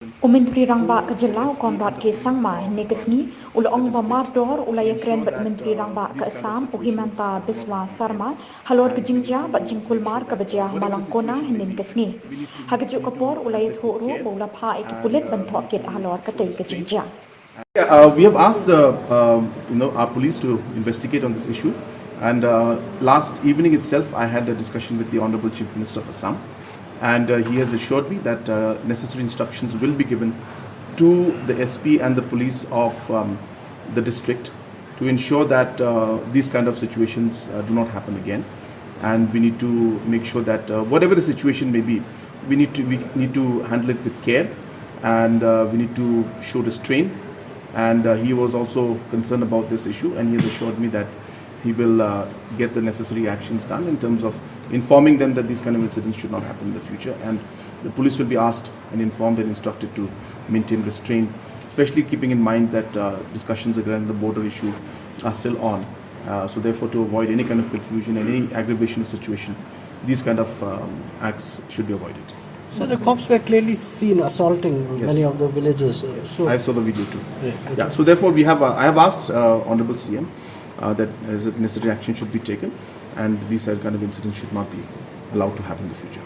Menteri Rangba ke Jelau Konrad ke Sangma Nekesni Ulong ba Mardor Iakren bat Menteri Rangba ke Assam Uhimanta Biswa Sarma Halor ke Jingjia bat Jingkulmar ke Bajah Malangkona Hinin Kesni Hagajuk kapor Ulayat Huru Bula Pha Ikipulit Bentok Kit Halor ke Tei ke Jingjia. We have asked our police to investigate on this issue, and last evening itself I had a discussion with the Honorable Chief Minister of Assam, and he has assured me that necessary instructions will be given to the SP and the police of the district to ensure that these kind of situations do not happen again, and we need to make sure that whatever the situation may be, we need to handle it with care, and we need to show restraint. And he was also concerned about this issue, and he has assured me that he will get the necessary actions done in terms of informing them that these kind of incidents should not happen in the future, and the police will be asked and informed and instructed to maintain restraint, especially keeping in mind that discussions regarding the border issue are still on. So therefore, to avoid any kind of confusion and any aggravation of situation, these kind of acts should be avoided. So the cops were clearly seen assaulting many of the villagers. So I saw the video too. Yeah. So therefore, I have asked Honorable CM that necessary action should be taken, and these kind of incidents should not be allowed to happen in the future.